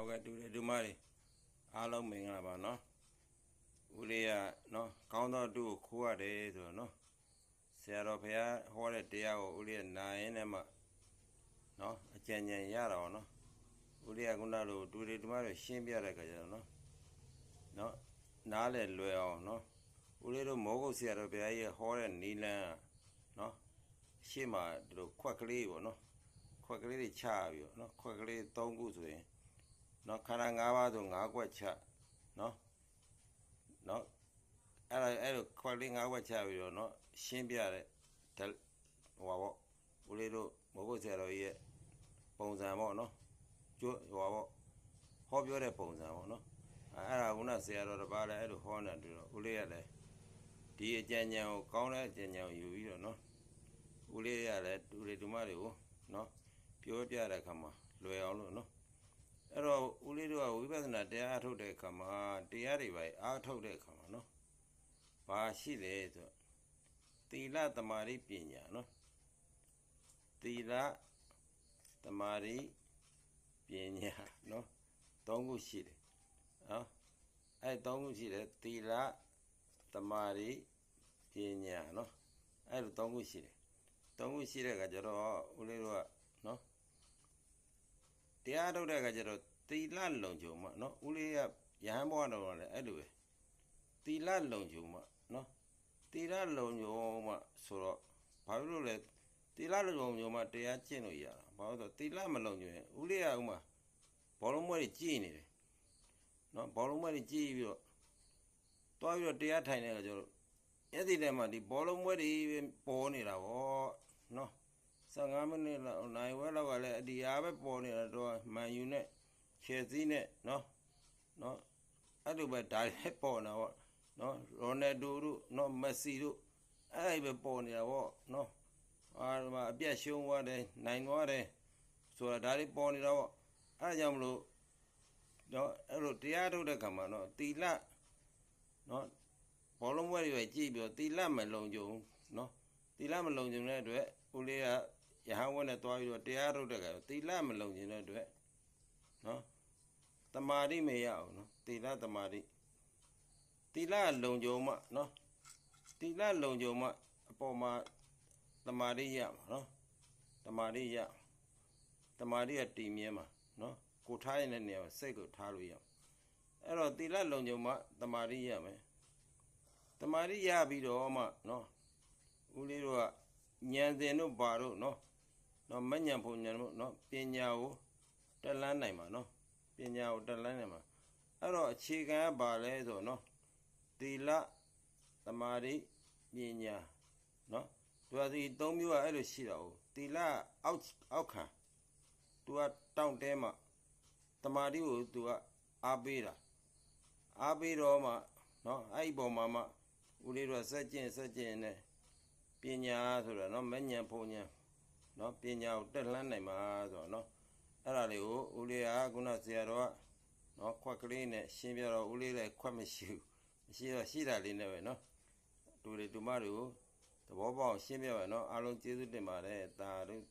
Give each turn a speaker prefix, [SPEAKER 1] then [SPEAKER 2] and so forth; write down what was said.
[SPEAKER 1] ဟုတ်ကဲ့တူတယ်ဒီမှာအားလုံးမင်္ဂလာပါနော်ဦးလေးကနော်ကောင်းသောသူကိုခိုးရတယ်ဆိုတော့နော်ဆရာတော်ဘုရားဟောတဲ့တရားကိုဦးလေးကနာရင်နဲ့မှနော်အကြံဉာဏ်ရတာပေါ့နော်ဦးလေးကခုနလိုတူတယ်ဒီမှာရှင်းပြတဲ့ခါကျတော့နော်နားလေလွယ်အောင်နော်ဦးလေးတို့မောဂုတ်ဆရာတော်ဘုရားကြီးဟောတဲ့နီလန်းနော်ရှေ့မှာဒီလိုခွက်ကလေးပေါ့နော်ခွက်ကလေးတွေချပြီးတော့နော်ခွက်ကလေး၃ခုဆိုရင်နော်ခန္ဓာ၅ပါးဆို၅ခွက်ချနော်အဲ့လိုခွက်လေး၅ခွက်ချပြီးတော့နော်ရှင်းပြတဲ့ဟိုပါပေါ့ဦးလေးတို့မောဂုတ်ဆရာတော်ကြီးရဲ့ပုံစံပေါ့နော်ကျိုးဟိုပါပေါ့ဟောပြောတဲ့ပုံစံပေါ့နော်အဲ့ဒါကဆရာတော်တစ်ပါးလည်းအဲ့လိုဟောနေတယ်တော့ဦးလေးကလည်းဒီအကြံဉာဏ်ကိုကောင်းတဲ့အကြံဉာဏ်ကိုယူပြီးတော့နော်ဦးလေးရလည်းတူတွေတူမတွေကိုနော်ပြောပြတဲ့အခါမှာလွယ်အောင်လို့နော်အဲ့တော့ဦးလေးတို့ကဝိပဿနာတရားအထုတ်တဲ့အခါမှာတရားတွေပဲအားထုတ်တဲ့အခါမှာနော်ဘာရှိလဲဆိုသီလသမာဓိပညာနော်သီလသမာဓိပညာနော်၃ခုရှိတယ်နော်အဲ့၃ခုရှိတယ်သီလသမာဓိပညာနော်အဲ့လို၃ခုရှိတယ်၃ခုရှိတဲ့အခါကျတော့ဦးလေးတို့ကနော်တရားထုတ်တဲ့အခါကျတော့သီလလုံခြုံမှနော်ဦးလေးကရဟန်းဘဝတော်လည်းအဲ့လိုပဲသီလလုံခြုံမှနော်သီလလုံခြုံမှဆိုတော့ဘာလို့လဲသီလလုံခြုံမှတရားကျင့်လို့ရတာဘာလို့ဆိုသီလမလုံခြုံရင်ဦးလေးကဥမာဘောလုံးမွဲတွေကြည်နေတယ်နော်ဘောလုံးမွဲတွေကြည်ပြီးတော့တွားပြီးတော့တရားထိုင်တဲ့အခါကျတော့အဲ့ဒီတည်းမှာဒီဘောလုံးမွဲတွေပေါ်နေတာဗောနော်15မိနစ်လောက်နိုင်ဝဲလောက်ကလည်းအဒီအားပဲပေါ်နေတာတော့မန်ယူနဲ့ချယ်ဆီနဲ့နော်အဲ့လိုပဲဒါလည်းပေါ်နေတာဗောနော်ရိုနယ်ဒိုတို့နော်မက်ဆီတို့အဲ့ဒီပဲပေါ်နေတာဗောနော်အားမအပြတ်ရှုံးသွားတယ်နိုင်သွားတယ်ဆိုတာဒါတွေပေါ်နေတာဗောအဲ့ဒါကြောင့်မလို့နော်အဲ့လိုတရားထုတ်တဲ့ခါမှာနော်သီလနော်ဘောလုံးပွဲတွေကြည့်ပြီးတော့သီလမလုံခြုံနော်သီလမလုံခြုံတဲ့အတွက်ဦးလေးကရဟန်းဝတ်နဲ့သွားပြီးတော့တရားထုတ်တဲ့ခါသီလမလုံခြုံတဲ့အတွက်နော်တမာတိမရအောင်နော်သီလတမာတိသီလလုံခြုံမှနော်သီလလုံခြုံမှအပေါ်မှာတမာတိရမှာနော်တမာတိရတမာတိကတည်မြဲမှာနော်ကိုထားရတဲ့နေရာမှာစိတ်ကိုထားလို့ရအဲ့တော့သီလလုံခြုံမှတမာတိရမယ်တမာတိရပြီးတော့မှနော်ဦးလေးတို့ကဉာဏ်စဉ်တို့ဘာတို့နော်မဉဏ်ဖို့ဉာဏ်တို့နော်ပညာကိုတက်လန်းနိုင်မှာနော်ပညာကိုတက်လန်းနိုင်မှာအဲ့တော့အခြေခံကဘာလဲဆိုနော်သီလသမာဓိပညာနော်သူကဒီ၃မျိုးကအဲ့လိုရှိတာဟုတ်သီလအောက်ခံသူကတောင့်တဲမှသမာဓိကိုသူကအားပေးတာအားပေးတော့မှနော်အဲ့ဒီပုံမှာမှဦးလေးတို့စက်ကျင့်နဲ့ပညာဆိုတာနော်မဉဏ်ဖုန်ဉဏ်နော်ပညာကိုတက်လှမ်းနိုင်မှာဆိုတော့နော်အဲ့ဒါလေးကိုဦးလေးကခုနဆရာတော်ကနော်ခွက်ကလေးနဲ့ရှင်းပြတော့ဦးလေးလည်းခွက်မရှိတော့ရှိတာလေးနဲ့ပဲနော်တူတွေတူမတွေကိုသဘောပေါက်ရှင်းပြပါနော်အားလုံးကျေးဇူးတင်ပါတယ်တာတို့